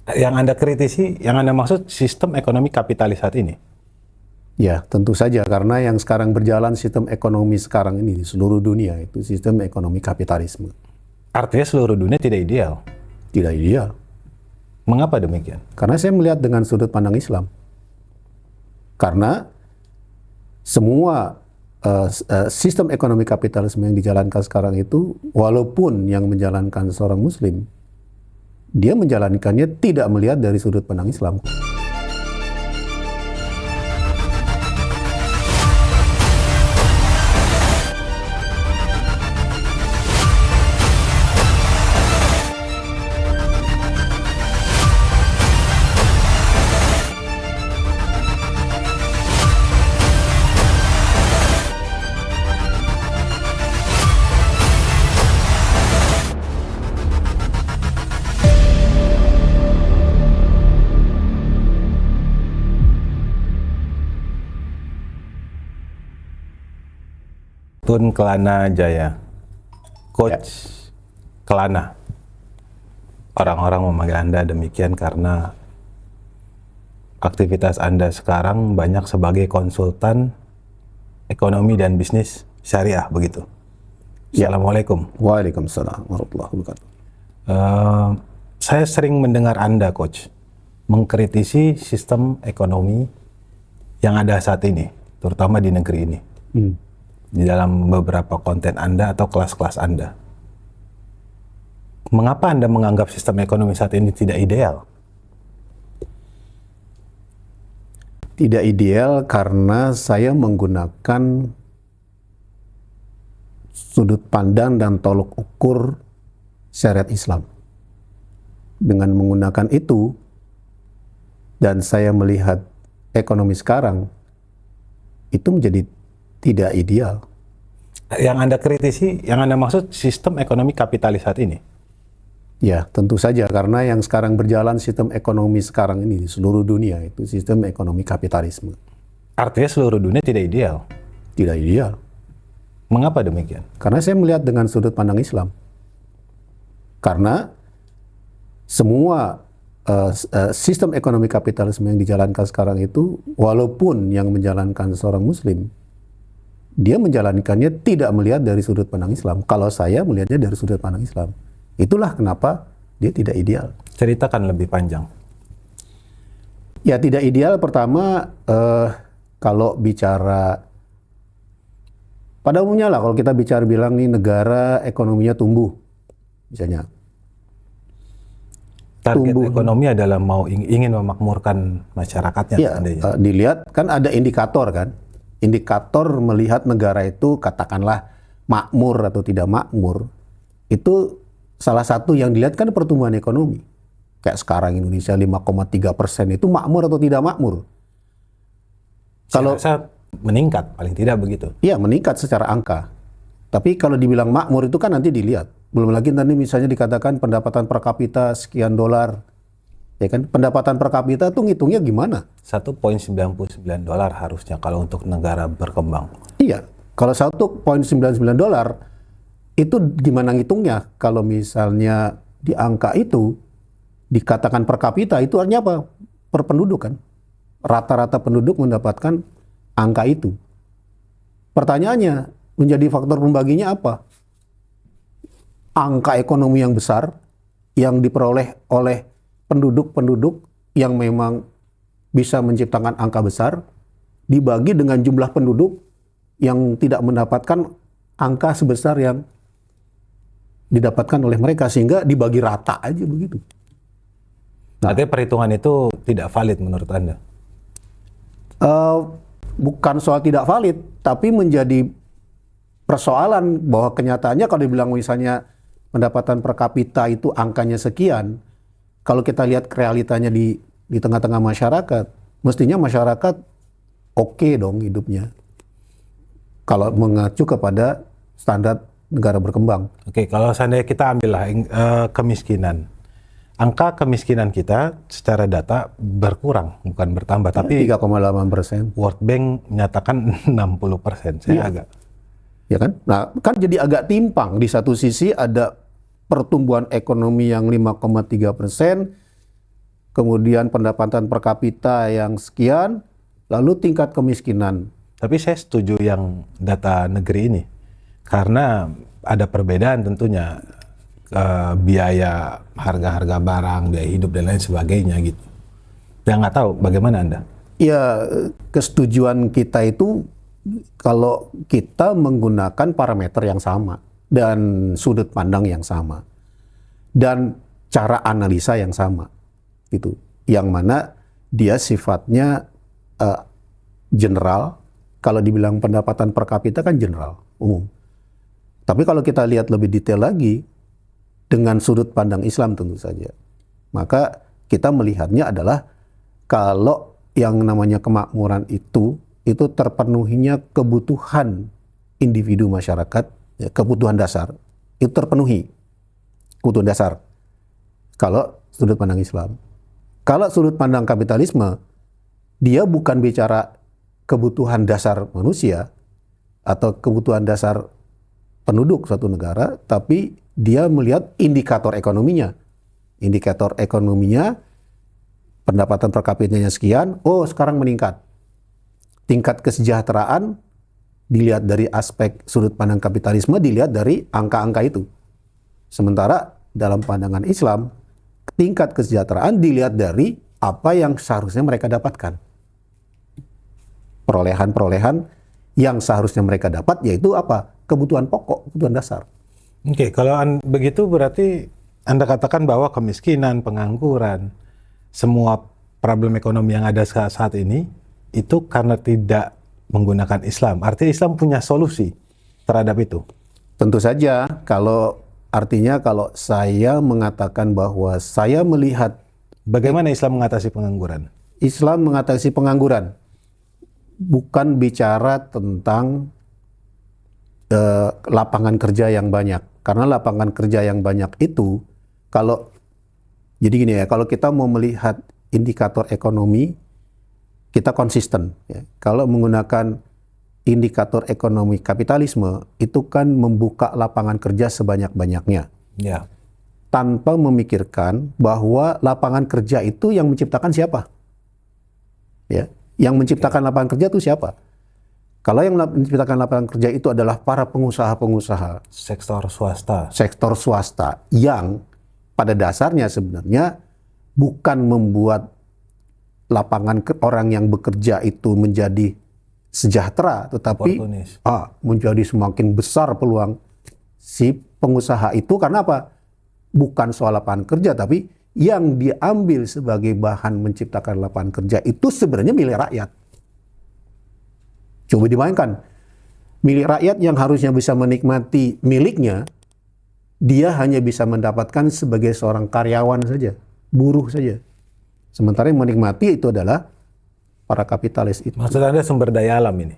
Yang Anda kritisi, yang Anda maksud sistem ekonomi kapitalis saat ini? Ya, tentu saja karena yang sekarang berjalan sistem ekonomi sekarang ini di seluruh dunia itu sistem ekonomi kapitalisme. Artinya seluruh dunia tidak ideal. Tidak ideal. Mengapa demikian? Karena saya melihat dengan sudut pandang Islam. Karena semua sistem ekonomi kapitalisme yang dijalankan sekarang itu, walaupun yang menjalankan seorang Muslim, dia menjalankannya tidak melihat dari sudut pandang Islam. Tun Kelana Jaya, Coach Kelana. Orang-orang memanggil Anda demikian karena aktivitas Anda sekarang banyak sebagai konsultan ekonomi dan bisnis syariah, begitu? Ya. Assalamualaikum. Waalaikumsalam warahmatullahi wabarakatuh. Saya sering mendengar Anda, Coach, mengkritisi sistem ekonomi yang ada saat ini, terutama di negeri ini. Di dalam beberapa konten Anda atau kelas-kelas Anda. Mengapa Anda menganggap sistem ekonomi saat ini tidak ideal? Tidak ideal karena saya menggunakan sudut pandang dan tolok ukur syariat Islam. Dengan menggunakan itu, dan saya melihat ekonomi sekarang, itu menjadi tidak ideal. Yang Anda kritisi, yang Anda maksud sistem ekonomi kapitalis saat ini? Ya, tentu saja karena yang sekarang berjalan sistem ekonomi sekarang ini di seluruh dunia itu sistem ekonomi kapitalisme. Artinya seluruh dunia tidak ideal? Tidak ideal. Mengapa demikian? Karena saya melihat dengan sudut pandang Islam. Karena semua sistem ekonomi kapitalisme yang dijalankan sekarang itu, walaupun yang menjalankan seorang Muslim, dia menjalankannya tidak melihat dari sudut pandang Islam. Kalau saya melihatnya dari sudut pandang Islam. Itulah kenapa dia tidak ideal. Ceritakan lebih panjang. Ya, tidak ideal pertama, kalau bicara, pada umumnya lah, kalau kita bicara bilang nih negara ekonominya tumbuh, misalnya. Target Tumbuh. ekonomi adalah ingin memakmurkan masyarakatnya. Ya, dilihat kan ada indikator kan. Indikator melihat negara itu katakanlah makmur atau tidak makmur, itu salah satu yang dilihat kan pertumbuhan ekonomi. Kayak sekarang Indonesia 5,3% itu makmur atau tidak makmur? Kalau saya meningkat, paling tidak begitu. Iya, meningkat secara angka. Tapi kalau dibilang makmur itu kan nanti dilihat. Belum lagi nanti misalnya dikatakan pendapatan per kapita sekian dolar. Ya kan, pendapatan per kapita tuh ngitungnya gimana? $1,99 harusnya kalau untuk negara berkembang. Iya, kalau $1,99 itu gimana ngitungnya? Kalau misalnya di angka itu dikatakan per kapita, itu artinya apa? Per penduduk kan? Rata-rata penduduk mendapatkan angka itu. Pertanyaannya, menjadi faktor pembaginya apa? Angka ekonomi yang besar yang diperoleh oleh penduduk-penduduk yang memang bisa menciptakan angka besar dibagi dengan jumlah penduduk yang tidak mendapatkan angka sebesar yang didapatkan oleh mereka, sehingga dibagi rata aja begitu. Artinya perhitungan itu tidak valid menurut Anda? Bukan soal tidak valid, tapi menjadi persoalan bahwa kenyataannya kalau dibilang misalnya pendapatan per kapita itu angkanya sekian, kalau kita lihat realitanya di tengah-tengah masyarakat, mestinya masyarakat oke dong hidupnya. Kalau mengacu kepada standar negara berkembang. Oke, kalau seandainya kita ambillah kemiskinan. Angka kemiskinan kita secara data berkurang, bukan bertambah. Tapi 3,8%. World Bank menyatakan 60%. Saya agak... Ya kan? Nah, kan jadi agak timpang. Di satu sisi ada pertumbuhan ekonomi yang 5,3%, kemudian pendapatan per kapita yang sekian, lalu tingkat kemiskinan. Tapi saya setuju yang data negeri ini, karena ada perbedaan tentunya biaya harga-harga barang, biaya hidup dan lain sebagainya gitu. Yang nggak tahu bagaimana Anda? Ya, kesetujuan kita itu kalau kita menggunakan parameter yang sama dan sudut pandang yang sama dan cara analisa yang sama, gitu. Yang mana dia sifatnya general. Kalau dibilang pendapatan per kapita kan general, umum. Tapi kalau kita lihat lebih detail lagi dengan sudut pandang Islam tentu saja, maka kita melihatnya adalah kalau yang namanya kemakmuran itu terpenuhinya kebutuhan individu masyarakat, ya, kebutuhan dasar, itu terpenuhi. Kebutuhan dasar. Kalau sudut pandang Islam. Kalau sudut pandang kapitalisme, dia bukan bicara kebutuhan dasar manusia atau kebutuhan dasar penduduk suatu negara, tapi dia melihat indikator ekonominya. Indikator ekonominya, pendapatan per kapitanya sekian, oh sekarang meningkat. Tingkat kesejahteraan dilihat dari aspek sudut pandang kapitalisme, dilihat dari angka-angka itu. Sementara dalam pandangan Islam, tingkat kesejahteraan dilihat dari apa yang seharusnya mereka dapatkan. Perolehan-perolehan yang seharusnya mereka dapat, yaitu apa? Kebutuhan pokok, kebutuhan dasar. Oke, kalau begitu berarti Anda katakan bahwa kemiskinan, pengangguran, semua problem ekonomi yang ada saat ini itu karena tidak menggunakan Islam. Artinya Islam punya solusi terhadap itu. Tentu saja, artinya kalau saya mengatakan bahwa saya melihat bagaimana Islam mengatasi pengangguran? Islam mengatasi pengangguran bukan bicara tentang lapangan kerja yang banyak. Karena lapangan kerja yang banyak itu, jadi gini ya, kalau kita mau melihat indikator ekonomi, kita konsisten. Ya. Kalau menggunakan indikator ekonomi kapitalisme, itu kan membuka lapangan kerja sebanyak-banyaknya. Ya. Tanpa memikirkan bahwa lapangan kerja itu yang menciptakan siapa. Ya. Yang menciptakan lapangan kerja itu siapa? Kalau yang menciptakan lapangan kerja itu adalah para pengusaha-pengusaha. Sektor swasta. Sektor swasta yang pada dasarnya sebenarnya bukan membuat lapangan orang yang bekerja itu menjadi sejahtera, tetapi menjadi semakin besar peluang si pengusaha itu. Karena apa? Bukan soal lapangan kerja, tapi yang diambil sebagai bahan menciptakan lapangan kerja itu sebenarnya milik rakyat. Coba dibayangkan, milik rakyat yang harusnya bisa menikmati miliknya, dia hanya bisa mendapatkan sebagai seorang karyawan saja, buruh saja. Sementara yang menikmati itu adalah para kapitalis itu. Maksud Anda sumber daya alam ini?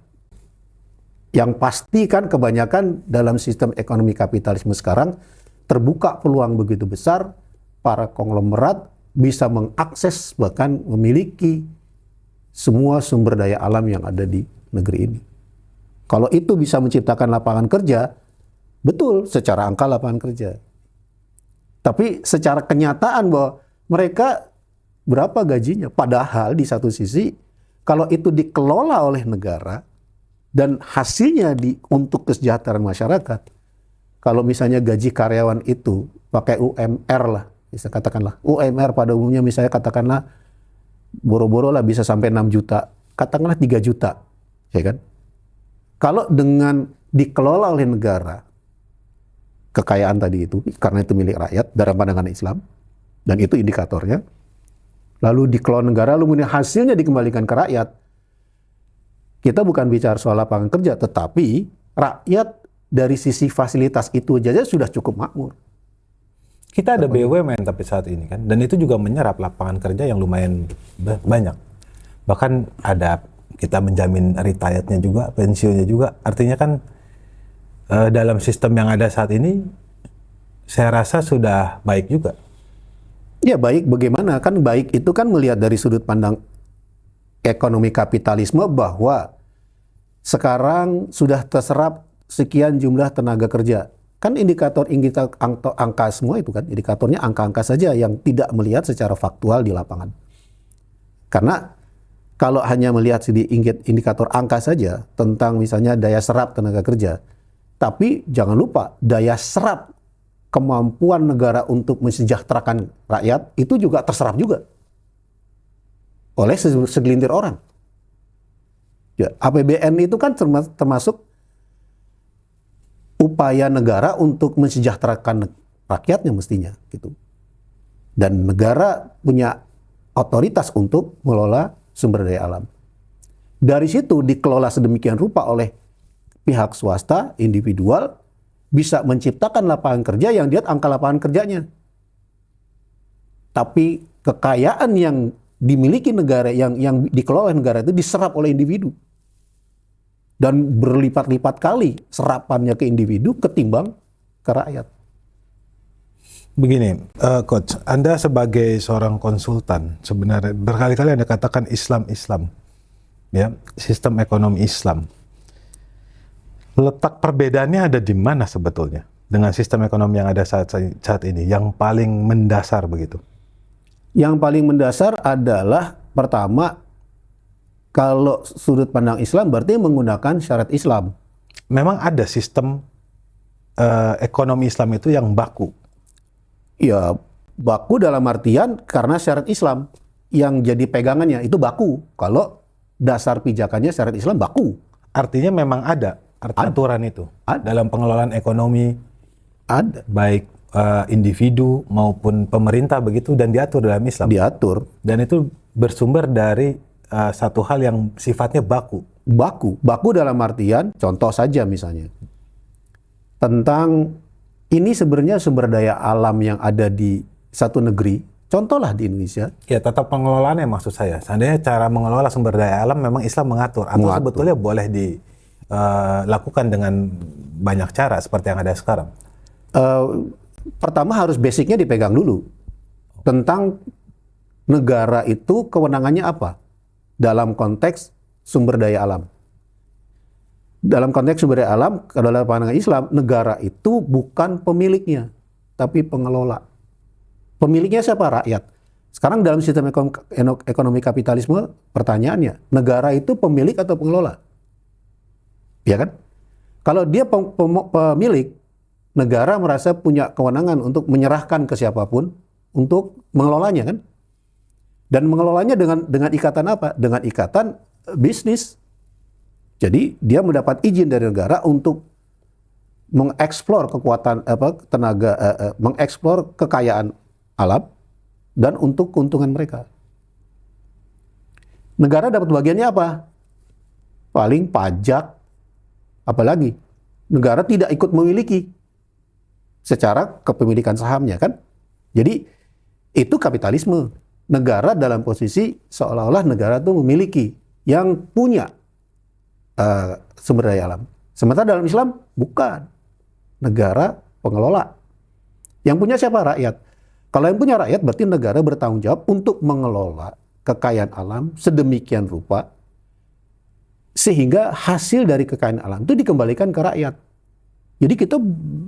Yang pasti kan kebanyakan dalam sistem ekonomi kapitalisme sekarang, terbuka peluang begitu besar, para konglomerat bisa mengakses bahkan memiliki semua sumber daya alam yang ada di negeri ini. Kalau itu bisa menciptakan lapangan kerja, betul secara angka lapangan kerja. Tapi secara kenyataan bahwa mereka berapa gajinya? Padahal di satu sisi, kalau itu dikelola oleh negara dan hasilnya untuk kesejahteraan masyarakat, kalau misalnya gaji karyawan itu pakai UMR lah, bisa katakanlah UMR pada umumnya misalnya katakanlah boro-boro lah bisa sampai 6 juta, katakanlah 3 juta, ya kan? Kalau dengan dikelola oleh negara, kekayaan tadi itu, karena itu milik rakyat dalam pandangan Islam, dan itu indikatornya, lalu dikelola negara, lalu kemudian hasilnya dikembalikan ke rakyat, kita bukan bicara soal lapangan kerja, tetapi rakyat dari sisi fasilitas itu saja sudah cukup makmur. Kita ada BUMN tapi saat ini kan, dan itu juga menyerap lapangan kerja yang lumayan banyak. Bahkan ada kita menjamin retirednya juga, pensiunnya juga. Artinya kan dalam sistem yang ada saat ini, saya rasa sudah baik juga. Ya baik bagaimana? Kan baik itu kan melihat dari sudut pandang ekonomi kapitalisme bahwa sekarang sudah terserap sekian jumlah tenaga kerja. Kan indikator angka semua itu kan, indikatornya angka-angka saja yang tidak melihat secara faktual di lapangan. Karena kalau hanya melihat indikator angka saja tentang misalnya daya serap tenaga kerja, tapi jangan lupa daya serap kemampuan negara untuk mensejahterakan rakyat itu juga terserap juga oleh segelintir orang. Ya, APBN itu kan termasuk upaya negara untuk mensejahterakan rakyatnya mestinya gitu. Dan negara punya otoritas untuk mengelola sumber daya alam. Dari situ dikelola sedemikian rupa oleh pihak swasta, individual, bisa menciptakan lapangan kerja yang lihat angka lapangan kerjanya. Tapi kekayaan yang dimiliki negara, yang dikelola negara itu diserap oleh individu. Dan berlipat-lipat kali serapannya ke individu ketimbang ke rakyat. Begini, Coach, Anda sebagai seorang konsultan, sebenarnya berkali-kali Anda katakan Islam, ya, sistem ekonomi Islam. Letak perbedaannya ada di mana sebetulnya dengan sistem ekonomi yang ada saat ini, yang paling mendasar begitu? Yang paling mendasar adalah pertama, kalau sudut pandang Islam berarti menggunakan syariat Islam. Memang ada sistem ekonomi Islam itu yang baku? Ya, baku dalam artian karena syariat Islam yang jadi pegangannya itu baku. Kalau dasar pijakannya syariat Islam baku. Artinya memang ada aturan itu dalam pengelolaan ekonomi, ada baik individu maupun pemerintah begitu, dan diatur dalam Islam. Diatur. Dan itu bersumber dari satu hal yang sifatnya baku. Baku dalam artian, contoh saja misalnya, tentang ini sebenarnya sumber daya alam yang ada di satu negeri, contohlah di Indonesia. Ya, tata pengelolaannya maksud saya. Seandainya cara mengelola sumber daya alam memang Islam mengatur, atau sebetulnya boleh dilakukan dengan banyak cara seperti yang ada sekarang. Pertama harus basicnya dipegang dulu. Tentang negara itu kewenangannya apa? Dalam konteks sumber daya alam. Dalam konteks sumber daya alam, dalam pandangan Islam, negara itu bukan pemiliknya, tapi pengelola. Pemiliknya siapa? Rakyat. Sekarang dalam sistem ekonomi kapitalisme, pertanyaannya, negara itu pemilik atau pengelola? Ya kan? Kalau dia pemilik, negara merasa punya kewenangan untuk menyerahkan ke siapapun untuk mengelolanya kan? Dan mengelolanya dengan ikatan apa? Dengan ikatan bisnis. Jadi dia mendapat izin dari negara untuk mengeksplor kekuatan mengeksplor kekayaan alam dan untuk keuntungan mereka. Negara dapat bagiannya apa? Paling pajak, apalagi negara tidak ikut memiliki secara kepemilikan sahamnya kan. Jadi itu kapitalisme. Negara dalam posisi seolah-olah negara itu memiliki yang punya sumber daya alam. Sementara dalam Islam bukan. Negara pengelola. Yang punya siapa? Rakyat. Kalau yang punya rakyat berarti negara bertanggung jawab untuk mengelola kekayaan alam sedemikian rupa sehingga hasil dari kekayaan alam itu dikembalikan ke rakyat. Jadi kita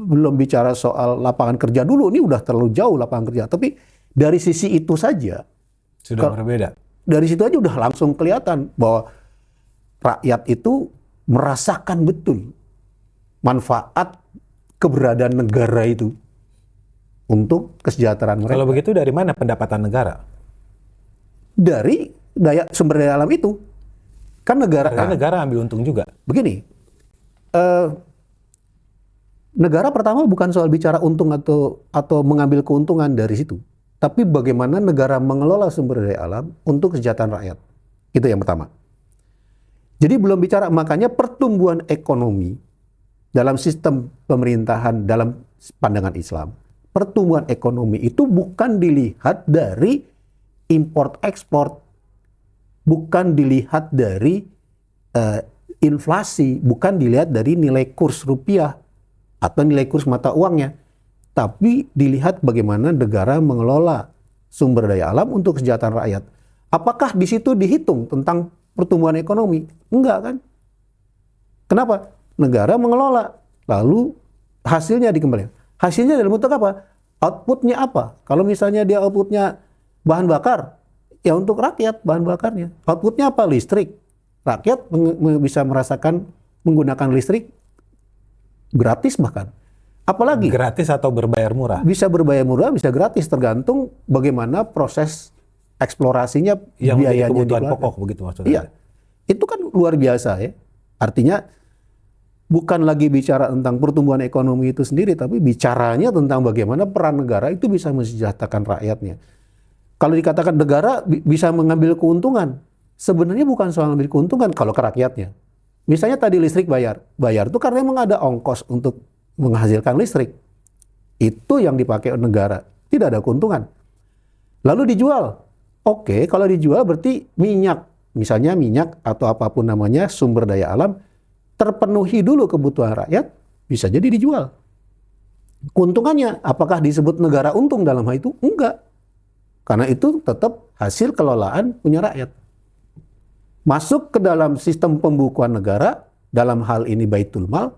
belum bicara soal lapangan kerja dulu, ini udah terlalu jauh lapangan kerja. Tapi dari sisi itu saja sudah berbeda. Dari situ aja udah langsung kelihatan bahwa rakyat itu merasakan betul manfaat keberadaan negara itu untuk kesejahteraan mereka. Kalau begitu dari mana pendapatan negara? Dari sumber daya alam itu. Kan negara ambil untung juga. Begini, negara pertama bukan soal bicara untung atau mengambil keuntungan dari situ. Tapi bagaimana negara mengelola sumber daya alam untuk kesejahteraan rakyat. Itu yang pertama. Jadi belum bicara, makanya pertumbuhan ekonomi dalam sistem pemerintahan dalam pandangan Islam. Pertumbuhan ekonomi itu bukan dilihat dari import-ekspor, bukan dilihat dari inflasi, bukan dilihat dari nilai kurs rupiah atau nilai kurs mata uangnya, tapi dilihat bagaimana negara mengelola sumber daya alam untuk kesejahteraan rakyat. Apakah di situ dihitung tentang pertumbuhan ekonomi? Enggak kan? Kenapa? Negara mengelola, lalu hasilnya dikembalikan. Hasilnya dalam bentuk apa? Outputnya apa? Kalau misalnya dia outputnya bahan bakar, ya untuk rakyat bahan bakarnya. Outputnya apa? Listrik. Rakyat bisa merasakan menggunakan listrik gratis bahkan. Apalagi Gratis atau berbayar murah? bisa berbayar murah, bisa gratis, tergantung bagaimana proses eksplorasinya, Yang menjadi biayanya kebutuhan dikeluarkan. pokok begitu maksudnya? Iya, itu kan luar biasa ya. Artinya bukan lagi bicara tentang pertumbuhan ekonomi itu sendiri, tapi bicaranya tentang bagaimana peran negara itu bisa mensejahterakan rakyatnya. Kalau dikatakan negara bisa mengambil keuntungan, sebenarnya bukan soal mengambil keuntungan kalau ke rakyatnya. Misalnya tadi listrik bayar itu karena memang ada ongkos untuk menghasilkan listrik. Itu yang dipakai oleh negara, tidak ada keuntungan. Lalu dijual. Oke, kalau dijual berarti minyak, misalnya minyak atau apapun namanya sumber daya alam, terpenuhi dulu kebutuhan rakyat, bisa jadi dijual. Keuntungannya, apakah disebut negara untung dalam hal itu? Enggak. Karena itu tetap hasil kelolaan punya rakyat. Masuk ke dalam sistem pembukuan negara, dalam hal ini Baitul Mal,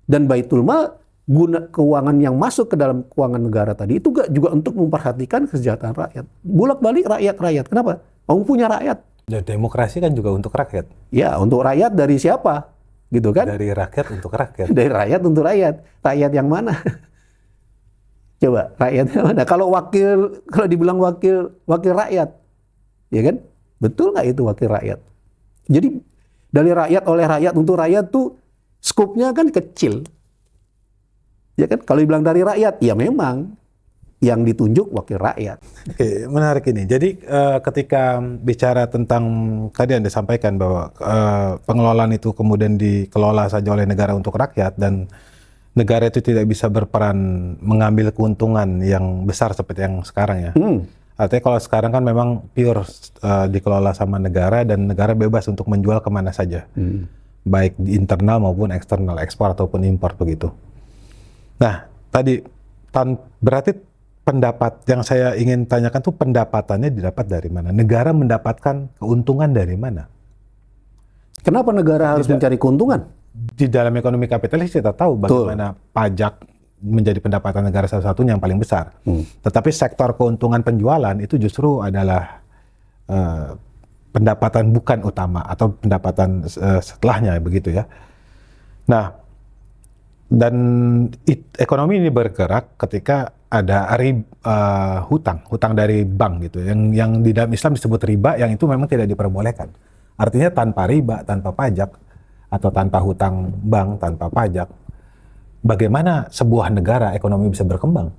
dan Baitul Mal, guna keuangan yang masuk ke dalam keuangan negara tadi, itu juga untuk memperhatikan kesejahteraan rakyat. Bolak-balik rakyat. Kenapa? Mau punya rakyat. Dan demokrasi kan juga untuk rakyat. Ya, untuk rakyat dari siapa? Gitu kan? Dari rakyat untuk rakyat. Dari rakyat untuk rakyat. Rakyat yang mana? Coba, rakyat yang mana? Kalau dibilang wakil rakyat, ya kan? Betul nggak itu wakil rakyat? Jadi dari rakyat, oleh rakyat, untuk rakyat tuh skupnya kan kecil. Ya kan? Kalau dibilang dari rakyat, ya memang yang ditunjuk wakil rakyat. Oke, menarik ini. Jadi ketika bicara tentang tadi Anda sampaikan bahwa pengelolaan itu kemudian dikelola saja oleh negara untuk rakyat dan negara itu tidak bisa berperan mengambil keuntungan yang besar seperti yang sekarang ya. Artinya kalau sekarang kan memang pure dikelola sama negara dan negara bebas untuk menjual kemana saja. Baik di internal maupun eksternal, ekspor ataupun impor begitu. Nah, tadi berarti pendapat yang saya ingin tanyakan tuh pendapatannya didapat dari mana? Negara mendapatkan keuntungan dari mana? Kenapa negara harus mencari keuntungan? Di dalam ekonomi kapitalis kita tahu bagaimana pajak menjadi pendapatan negara salah satunya yang paling besar. Tetapi sektor keuntungan penjualan itu justru adalah pendapatan bukan utama atau pendapatan setelahnya begitu ya. Nah, dan ekonomi ini bergerak ketika ada hutang dari bank gitu, yang di dalam Islam disebut riba, yang itu memang tidak diperbolehkan. Artinya tanpa riba, tanpa pajak, atau tanpa hutang bank, tanpa pajak, bagaimana sebuah negara ekonomi bisa berkembang?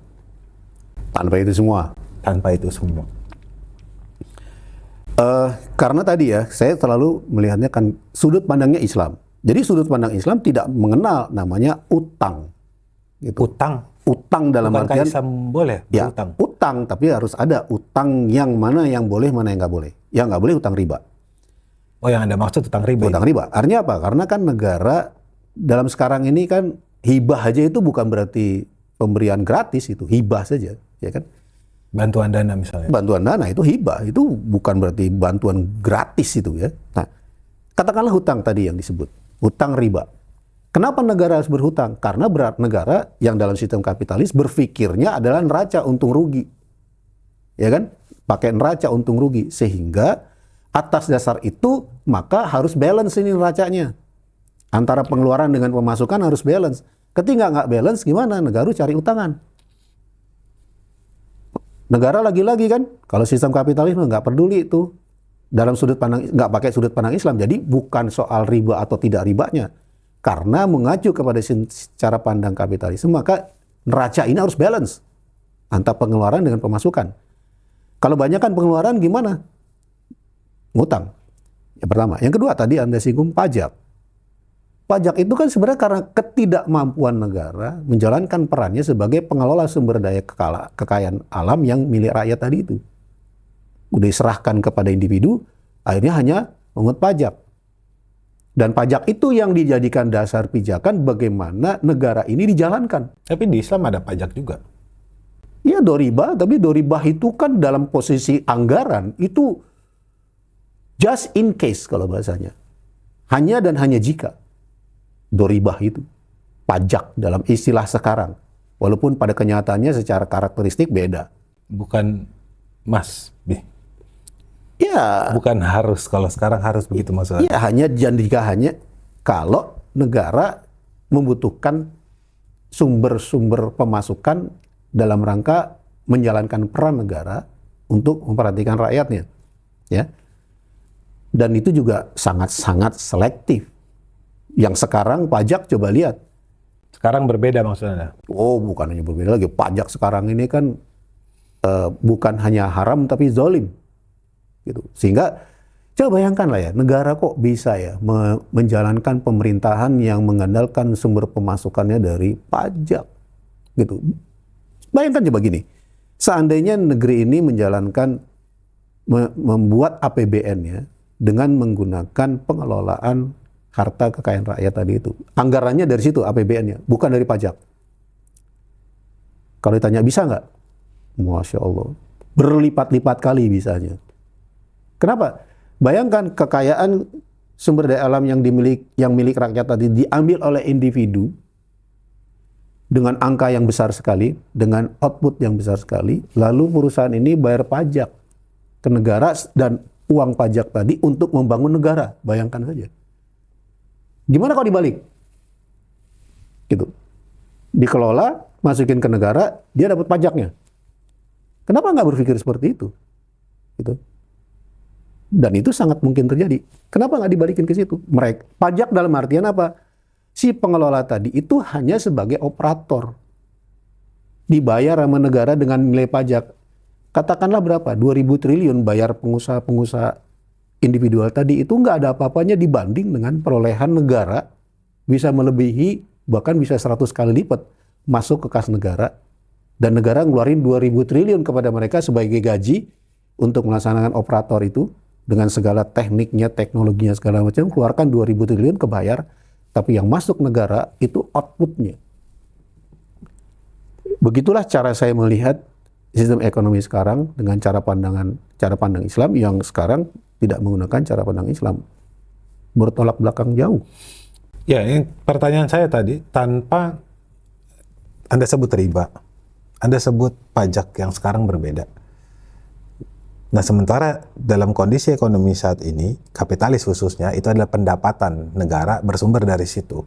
Tanpa itu semua. Tanpa itu semua. Karena tadi ya, saya selalu melihatnya kan sudut pandangnya Islam. Jadi sudut pandang Islam tidak mengenal namanya utang. Gitu. Utang dalam Bukankah artian Islam boleh ya, utang, tapi harus ada utang yang mana yang boleh, mana yang nggak boleh. Yang nggak boleh utang riba. Oh, yang Anda maksud utang riba? Utang riba. Artinya apa? Karena kan negara dalam sekarang ini kan hibah aja itu bukan berarti pemberian gratis, itu hibah saja, ya kan? Bantuan dana misalnya. Bantuan dana itu hibah, itu bukan berarti bantuan gratis itu ya. Nah, katakanlah hutang tadi yang disebut, hutang riba. Kenapa negara harus berhutang? Karena negara yang dalam sistem kapitalis berpikirnya adalah neraca untung rugi. Ya kan? Pakai neraca untung rugi. Sehingga atas dasar itu maka harus balance ini neracanya. Antara pengeluaran dengan pemasukan harus balance. Ketika nggak balance gimana? Negara cari utangan. Negara lagi-lagi kan, kalau sistem kapitalisme nggak peduli itu. Dalam sudut pandang, nggak pakai sudut pandang Islam. Jadi bukan soal riba atau tidak ribanya. Karena mengacu kepada cara pandang kapitalisme, maka neraca ini harus balance antara pengeluaran dengan pemasukan. Kalau banyak kan pengeluaran gimana? Ngutang. Yang pertama. Yang kedua tadi Anda singgung pajak. Pajak itu kan sebenarnya karena ketidakmampuan negara menjalankan perannya sebagai pengelola sumber daya kekayaan alam yang milik rakyat tadi itu. Udah diserahkan kepada individu, akhirnya hanya mengut pajak. Dan pajak itu yang dijadikan dasar pijakan bagaimana negara ini dijalankan. Tapi di Islam ada pajak juga. Ya doribah, tapi doribah itu kan dalam posisi anggaran itu just in case kalau bahasanya. Hanya dan hanya jika doribah itu. pajak dalam istilah sekarang. Walaupun pada kenyataannya secara karakteristik beda. Bukan Mas B. Ya, Bukan harus, kalau sekarang harus begitu maksudnya. ya hanya kalau negara membutuhkan sumber-sumber pemasukan dalam rangka menjalankan peran negara untuk memperhatikan rakyatnya, ya. Dan itu juga sangat-sangat selektif. Yang sekarang pajak coba lihat. Sekarang berbeda maksudnya. Oh, bukan hanya berbeda lagi. Pajak sekarang ini kan bukan hanya haram tapi zalim, gitu. Sehingga coba bayangkan lah ya, negara kok bisa ya menjalankan pemerintahan yang mengandalkan sumber pemasukannya dari pajak, gitu. Bayangkan coba gini, seandainya negeri ini menjalankan membuat APBN-nya dengan menggunakan pengelolaan harta kekayaan rakyat tadi itu, anggarannya dari situ APBN-nya, bukan dari pajak. Kalau ditanya bisa nggak? Masya Allah, berlipat-lipat kali bisanya. Kenapa? Bayangkan kekayaan sumber daya alam yang milik rakyat tadi diambil oleh individu dengan angka yang besar sekali, dengan output yang besar sekali, lalu perusahaan ini bayar pajak ke negara dan uang pajak tadi untuk membangun negara. Bayangkan saja. Gimana kalau dibalik? Gitu. Dikelola, masukin ke negara, dia dapat pajaknya. Kenapa nggak berpikir seperti itu? Gitu. Dan itu sangat mungkin terjadi. Kenapa nggak dibalikin ke situ? Mereka pajak dalam artian apa? Si pengelola tadi itu hanya sebagai operator. Dibayar sama negara dengan nilai pajak. Katakanlah berapa? 2.000 triliun bayar pengusaha-pengusaha individual tadi, itu nggak ada apa-apanya dibanding dengan perolehan negara bisa melebihi, bahkan bisa 100 kali lipat masuk ke kas negara. Dan negara ngeluarin 2.000 triliun kepada mereka sebagai gaji untuk melaksanakan operator itu dengan segala tekniknya, teknologinya, segala macam, keluarkan 2.000 triliun kebayar, tapi yang masuk negara itu outputnya. Begitulah cara saya melihat sistem ekonomi sekarang dengan cara pandang Islam yang sekarang tidak menggunakan cara pandang Islam. Bertolak belakang jauh. Ya, ini pertanyaan saya tadi, tanpa Anda sebut riba, Anda sebut pajak yang sekarang berbeda. Nah, sementara dalam kondisi ekonomi saat ini, kapitalis khususnya, itu adalah pendapatan negara bersumber dari situ.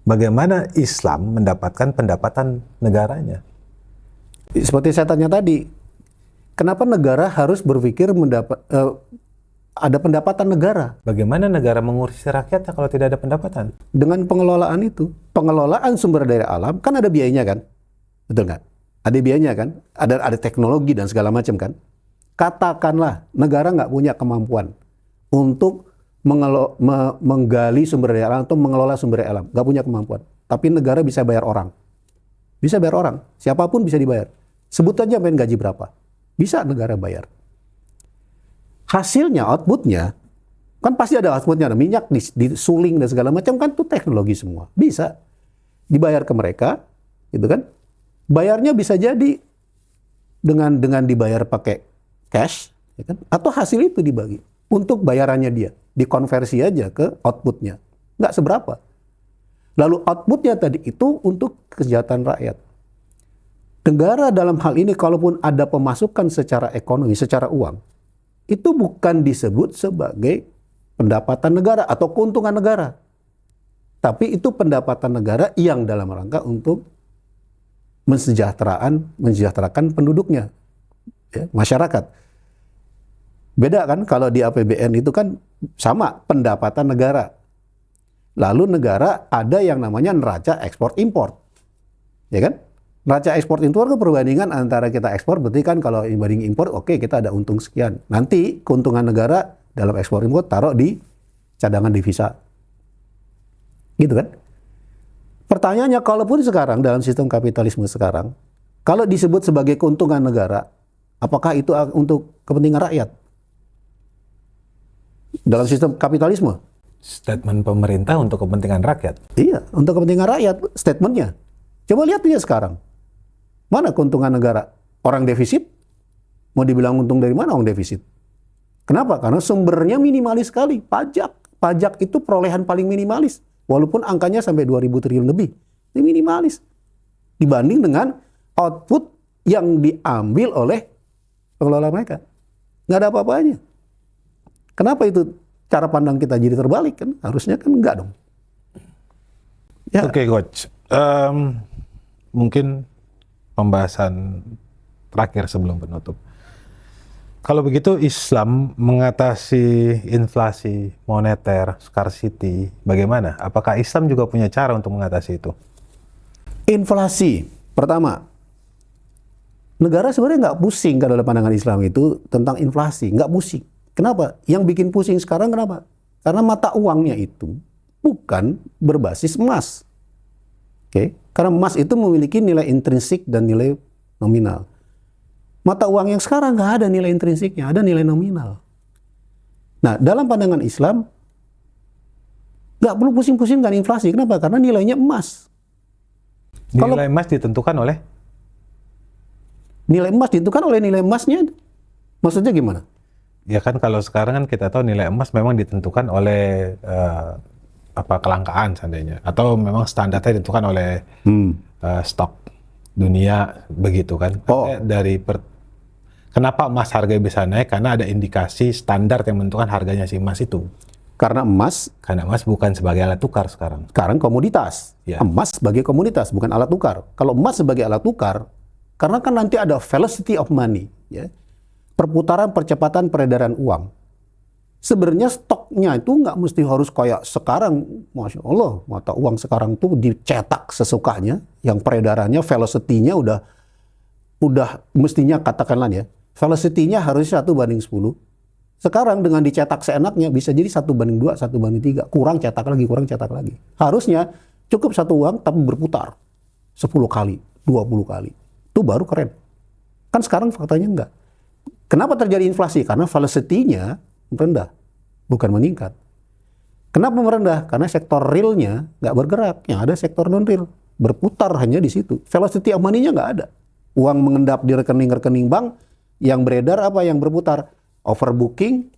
Bagaimana Islam mendapatkan pendapatan negaranya? Seperti saya tanya tadi, kenapa negara harus berpikir ada pendapatan negara? Bagaimana negara mengurusi rakyatnya kalau tidak ada pendapatan? Dengan pengelolaan itu, pengelolaan sumber daya alam kan ada biayanya kan, betul nggak? Ada biayanya kan, ada teknologi dan segala macam kan. Katakanlah negara nggak punya kemampuan untuk menggali sumber daya alam atau mengelola sumber daya alam, nggak punya kemampuan. Tapi negara bisa bayar orang, siapapun bisa dibayar. Sebut aja main gaji berapa, bisa negara bayar. Hasilnya, outputnya, kan pasti ada outputnya, ada minyak disuling dan segala macam kan, itu teknologi semua. Bisa dibayar ke mereka, gitu kan? Bayarnya bisa jadi dengan dibayar pakai cash, ya kan? Atau hasil itu dibagi untuk bayarannya dia, dikonversi aja ke outputnya, nggak seberapa. Lalu outputnya tadi itu untuk kesejahteraan rakyat. Negara dalam hal ini kalaupun ada pemasukan secara ekonomi, secara uang, itu bukan disebut sebagai pendapatan negara atau keuntungan negara. Tapi itu pendapatan negara yang dalam rangka untuk mensejahterakan penduduknya, ya, masyarakat. Beda kan kalau di APBN itu kan sama pendapatan negara. Lalu negara ada yang namanya neraca ekspor impor, ya kan? Neraca ekspor impor itu perbandingan antara kita ekspor, berarti kan kalau dibanding impor, oke, kita ada untung sekian. Nanti keuntungan negara dalam ekspor impor taruh di cadangan devisa. Gitu kan? Pertanyaannya, kalaupun sekarang dalam sistem kapitalisme sekarang, kalau disebut sebagai keuntungan negara, apakah itu untuk kepentingan rakyat? Dalam sistem kapitalisme? Statement pemerintah untuk kepentingan rakyat. Iya, untuk kepentingan rakyat, statementnya. Coba lihat aja sekarang. Mana keuntungan negara? Orang defisit? Mau dibilang untung dari mana orang defisit? Kenapa? Karena sumbernya minimalis sekali. Pajak. Pajak itu perolehan paling minimalis. Walaupun angkanya sampai 2.000 triliun lebih. Ini minimalis dibanding dengan output yang diambil oleh pengelola mereka. Nggak ada apa-apanya. Kenapa itu cara pandang kita jadi terbalik kan? Harusnya kan enggak dong. Ya. Oke, Coach. Mungkin pembahasan terakhir sebelum penutup. Kalau begitu Islam mengatasi inflasi moneter, scarcity, bagaimana? Apakah Islam juga punya cara untuk mengatasi itu? Inflasi, pertama, negara sebenarnya nggak pusing kalau dalam pandangan Islam itu tentang inflasi, nggak pusing. Kenapa? Yang bikin pusing sekarang kenapa? Karena mata uangnya itu bukan berbasis emas. Oke? Karena emas itu memiliki nilai intrinsik dan nilai nominal. Mata uang yang sekarang nggak ada nilai intrinsiknya, ada nilai nominal. Nah, dalam pandangan Islam, nggak perlu pusing-pusing dengan inflasi. Kenapa? Karena nilainya emas. Nilai emas ditentukan oleh? Nilai emas ditentukan oleh nilai emasnya. Maksudnya gimana? Ya kan kalau sekarang kan kita tahu nilai emas memang ditentukan oleh kelangkaan seandainya. Atau memang standarnya ditentukan oleh stok dunia begitu kan. Kenapa emas harganya bisa naik? Karena ada indikasi standar yang menentukan harganya si emas itu. Karena emas bukan sebagai alat tukar sekarang. Sekarang komoditas. Ya. Emas sebagai komoditas, bukan alat tukar. Kalau emas sebagai alat tukar, karena kan nanti ada velocity of money, ya, perputaran percepatan peredaran uang. Sebenarnya stoknya itu nggak mesti harus kayak sekarang, Masya Allah, mata uang sekarang tuh dicetak sesukanya, yang peredarannya, velocity-nya udah mestinya katakanlah ya, velocity-nya harusnya 1:10. Sekarang dengan dicetak seenaknya bisa jadi 1:2, 1:3, kurang cetak lagi. Harusnya cukup satu uang tapi berputar 10 kali, 20 kali. Itu baru keren. Kan sekarang faktanya enggak. Kenapa terjadi inflasi? Karena velocity-nya rendah, bukan meningkat. Kenapa merendah? Karena sektor realnya nggak bergerak, yang ada sektor non-real. Berputar hanya di situ. Velocity of money-nya nggak ada. Uang mengendap di rekening-rekening bank, yang beredar apa? Yang berputar. Overbooking,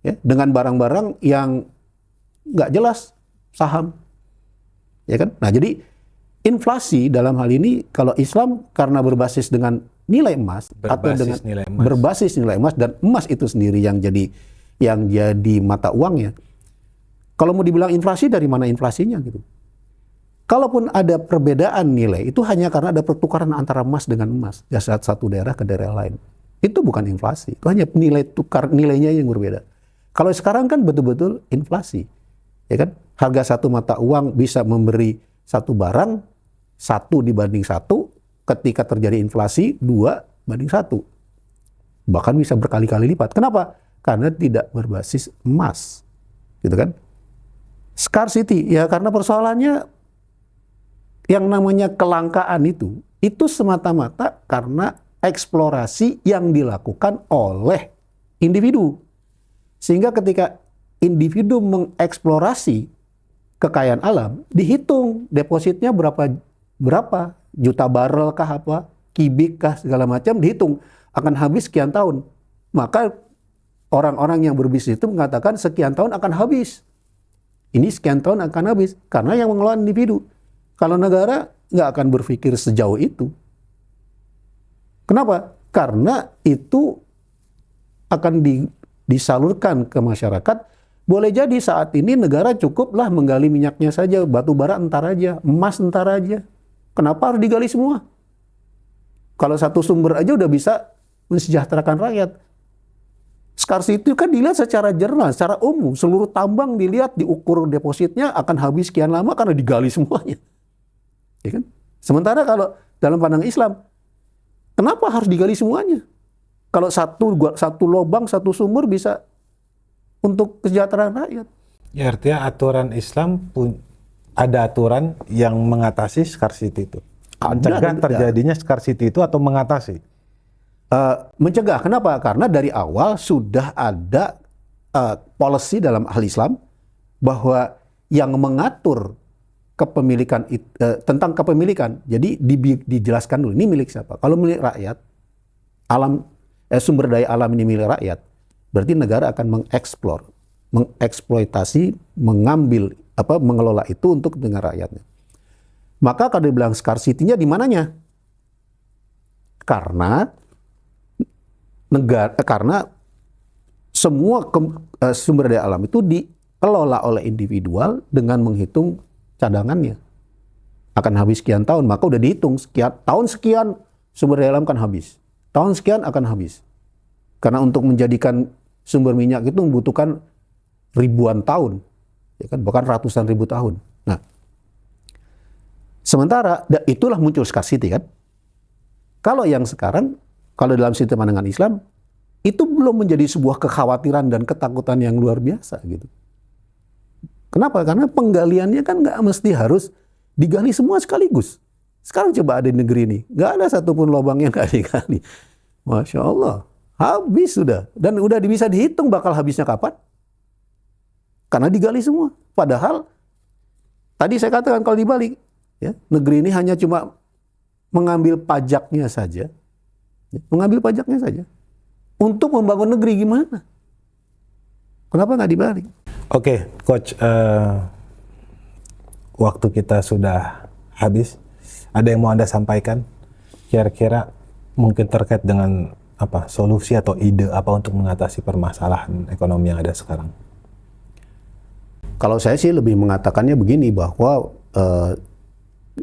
ya, dengan barang-barang yang nggak jelas, saham. Ya kan? Nah, jadi inflasi dalam hal ini, kalau Islam karena berbasis dengan nilai emas, berbasis nilai emas, dan emas itu sendiri yang jadi mata uangnya. Kalau mau dibilang inflasi, dari mana inflasinya gitu? Kalaupun ada perbedaan nilai, itu hanya karena ada pertukaran antara emas dengan emas dari satu daerah ke daerah lain. Itu bukan inflasi, itu hanya nilai tukar, nilainya yang berbeda. Kalau sekarang kan betul-betul inflasi, ya kan? Harga satu mata uang bisa memberi satu barang 1:1, ketika terjadi inflasi 2:1, bahkan bisa berkali-kali lipat. Kenapa? Karena tidak berbasis emas, gitu kan? Scarcity, ya karena persoalannya yang namanya kelangkaan itu semata-mata karena eksplorasi yang dilakukan oleh individu. Sehingga ketika individu mengeksplorasi kekayaan alam, dihitung depositnya berapa juta barrel kah apa, kubik kah, segala macam, dihitung akan habis sekian tahun. Maka orang-orang yang berbisnis itu mengatakan sekian tahun akan habis. Ini sekian tahun akan habis karena yang mengelola individu. Kalau negara nggak akan berpikir sejauh itu. Kenapa? Karena itu akan disalurkan ke masyarakat. Boleh jadi saat ini negara cukuplah menggali minyaknya saja, batu bara entar aja, emas entar aja. Kenapa harus digali semua? Kalau satu sumber aja udah bisa mensejahterakan rakyat. Scarcity itu kan dilihat secara jurnal, secara umum. Seluruh tambang dilihat, diukur depositnya akan habis sekian lama karena digali semuanya. Ya kan? Sementara kalau dalam pandangan Islam, kenapa harus digali semuanya? Kalau satu lubang, satu sumber bisa untuk kesejahteraan rakyat. Ya, artinya aturan Islam ada aturan yang mengatasi scarcity itu. Mencegah terjadinya scarcity itu atau mengatasi? Mencegah. Kenapa? Karena dari awal sudah ada policy dalam ahli Islam bahwa yang mengatur kepemilikan tentang kepemilikan. Jadi dijelaskan dulu ini milik siapa. Kalau milik rakyat, sumber daya alam ini milik rakyat, berarti negara akan mengeksploitasi, mengambil mengelola itu untuk dengan rakyatnya. Maka kalau dibilang scarcity-nya di mananya? Karena semua sumber daya alam itu dikelola oleh individual dengan menghitung cadangannya. Akan habis sekian tahun, maka udah dihitung tahun sekian sumber daya alam kan habis. Tahun sekian akan habis. Karena untuk menjadikan sumber minyak itu membutuhkan ribuan tahun, ya kan, bahkan ratusan ribu tahun. Nah, sementara itulah muncul scarcity kan. Kalau yang sekarang, kalau dalam sistem pandangan Islam, itu belum menjadi sebuah kekhawatiran dan ketakutan yang luar biasa gitu. Kenapa? Karena penggaliannya kan nggak mesti harus digali semua sekaligus. Sekarang coba ada di negeri ini, nggak ada satupun lubang yang nggak digali. Masya Allah, habis sudah. Dan udah bisa dihitung bakal habisnya kapan. Karena digali semua. Padahal, tadi saya katakan kalau dibalik, ya, negeri ini hanya cuma mengambil pajaknya saja. Mengambil pajaknya saja. Untuk membangun negeri gimana? Kenapa nggak dibalik? Oke, Coach, waktu kita sudah habis. Ada yang mau Anda sampaikan? Kira-kira mungkin terkait dengan apa solusi atau ide apa untuk mengatasi permasalahan ekonomi yang ada sekarang? Kalau saya sih lebih mengatakannya begini, bahwa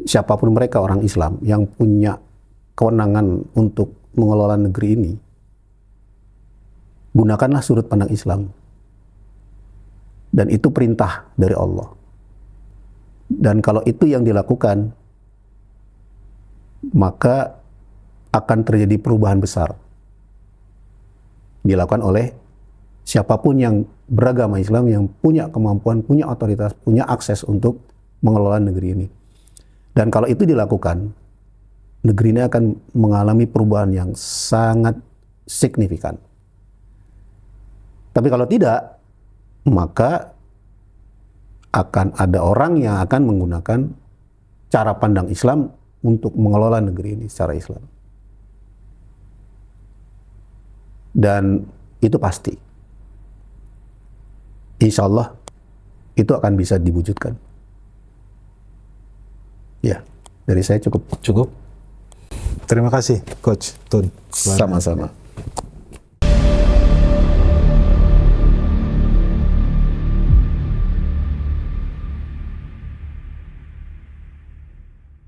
siapapun mereka orang Islam yang punya kewenangan untuk mengelola negeri ini, gunakanlah sudut pandang Islam. Dan itu perintah dari Allah. Dan kalau itu yang dilakukan, maka akan terjadi perubahan besar. Dilakukan oleh siapapun yang beragama Islam, yang punya kemampuan, punya otoritas, punya akses untuk mengelola negeri ini. Dan kalau itu dilakukan, negeri ini akan mengalami perubahan yang sangat signifikan. Tapi kalau tidak, maka akan ada orang yang akan menggunakan cara pandang Islam untuk mengelola negeri ini secara Islam. Dan itu pasti. Insya Allah itu akan bisa diwujudkan. Ya, dari saya cukup. Cukup. Terima kasih, Coach Tun. Sama-sama.